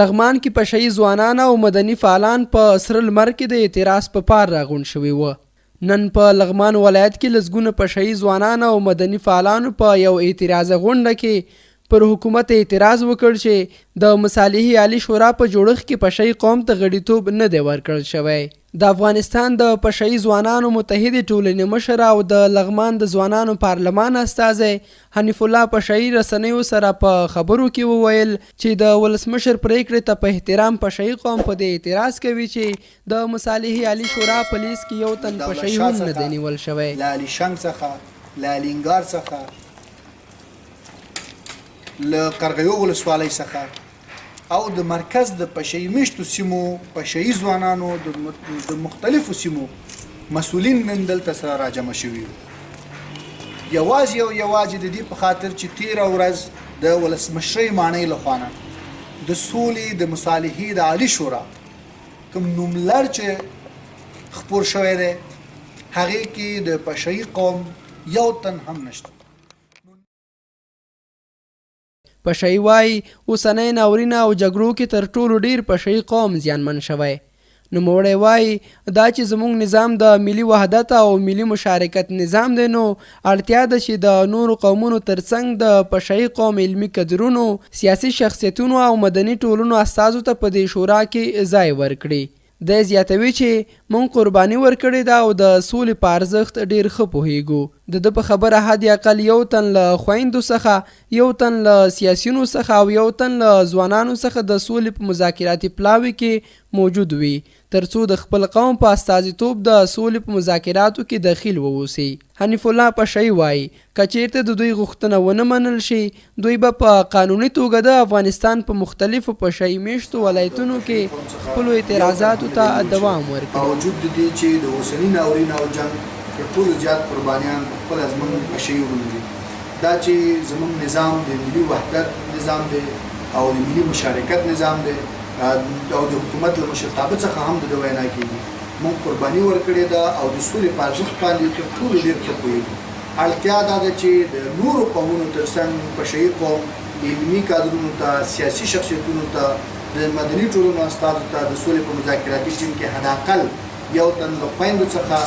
لغمان کې پشهیي ځوانان او مدني فعالان په سره لمر کې د اعتراض په پار راغونډ شوي وو. نن په لغمان ولایت کې لسګونه پشهیي ځوانان او مدني فعالانو په یو اعتراضي غونډه کې پر حکومت اعتراض وکړ چې د مصالحې عالی شورا په جوړښت کې پشهیي قوم ته غړیتوب نه دی ورکړل شوی. د افغانستان د پشهیي ځوانانو متحدې ټولنې مشر او د لغمان د ځوانانو پارلمان استازی حنیف الله پشهیي رسنیو سره په خبرو کې وویل چې د ولسمشر پریکړې ته په احترام پشهیي قوم په دې اعتراض کوي چې د مصالحې عالی شورا په لیست کې یو تن پشهیي هم نه دی نیول شوی. له علیشنګ څخه له الینګار څخه له قرغیو ولسوالۍ څخه او د مرکز د پشهیي میشتو سیمو پشهیي ځوانانو د مختلفو سیمو مسؤلین نن دلته سره راجمع شوي یوازې د دې په خاطر چې تیره ورځ د ولسمشرۍ ماڼۍ لخوا نه د سولې د مصالحې د عالي شورا کوم نوملړ چې خپور شوی دی هغې کې د پشهیي قوم یو تن هم نشته. پشهیي وایي اوسنۍ ناورینه او جګړو کې تر ټولو ډیر پشهیي قوم زیانمن شوی. نوموړی وایي دا چې زموږ نظام د ملي وحدت او ملي مشارکت نظام دی نو اړتیا ده چې د نورو قومونو ترڅنګ د پشهیي قوم علمي کدرونو سیاسي شخصیتونو او مدني ټولنو استازو ته په دې شورا کې ځای ورکړي. دی زیاتوي چې موږ قرباني ورکړې ده او د سولې په ارزښت ډېر ښه پوهیږو. د ده په خبره حد اقل یو تن له خویندو څخه یو تن له سیاسیونو څخه او یو تن له ځوانانو څخه د سولې په مذاکراتي پلاوي کې موجود وي ترڅو د خپل قوم په استازیتوب د سولې په مذاکراتو کې دخیل واوسي. حنیف الله پشهیي وایي که چیرته د دوی غوښتنه ونه منل شي دوی به په قانوني توګه د افغانستان په مختلفو پشهیي میشتو ولایتونو کې خپلو اعتراضاتو ته دوام ورکړي. باوجود د دې چې د اوسني ناورین او جنګ تر ټولو زیات قربانیان خپله زموږ پشهیي وروڼه دي. دا چې زموږ نظام د ملي وحدت نظام دی او د ملي مشارکت نظام دی او د حکومت له مشرتابه څخه هم د وینا کېږي. موږ قرباني ورکړې ده او د سولې په ارزښت باندې تر ټولو ډېر ښه پوهېږو. اړتیا دا ده چې د نورو قومونو ترڅنګ پشهیي قوم علمي کادرونو ته سیاسي شخصیتونو ته د مدني ټولنو استازو ته د سولې په مذاکراتي ټیم کې حداقل یو تن د خویندو څخه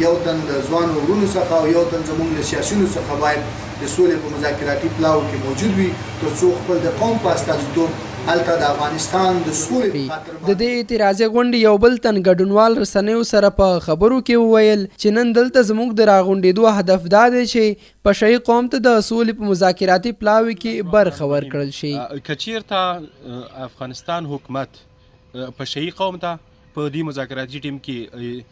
یو تن د ځوانو وروڼو څخه او یو تن زموږ له سیاسیونو څخه باید د سولې په مذاکراتي پلاو کې موجود وي ترڅو خپل د قوم په استازیتوب هلته د افغانستان د سولې د دې اعتراضي غونډې یو بل تن ګډونوال رسنیو سره په خبرو کې وویل چې نن دلته زموږ د راغونډېدو هدف دا دی چې پشهیي قوم ته د سولې په مذاکراتي پلاوي کې برخه ورکړل شي. که چیرته افغانستان حکومت پشهیي قوم ته په دې مذاکراتي ټیم کې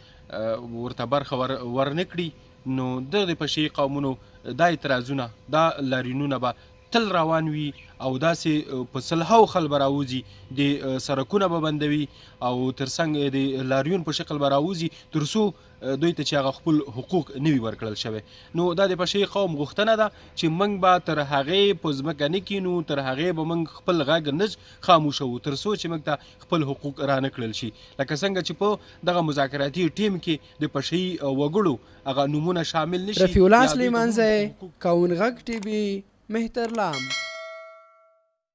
ورته برخه ورنه کړي نو د پشهیي قومونو دا اعتراضونه دا لاریونونه به تل روان وي او داسې په سلهاو خل به راوځي د سړکونه به بندوي او ترڅنګ د لاریون په شکل به راوځي تر څو دوی ته چې هغه خپل حقوق نه وي ورکړل شوی. نو دا د پشهیي قوم غوښتنه ده چې موږ به تر هغې په ځمکه نه کینو تر هغې به موږ خپل غږ نه خاموشوو تر څو چې موږ ته خپل حقوق رانه کړل شي. لکه څنګه چې په دغه مذاکراتي ټیم کې د پشهیي وګړو هغه نومونه شامل نشي. رفیع الله سلیمانزی کاون غږ ټي وي مهترلام.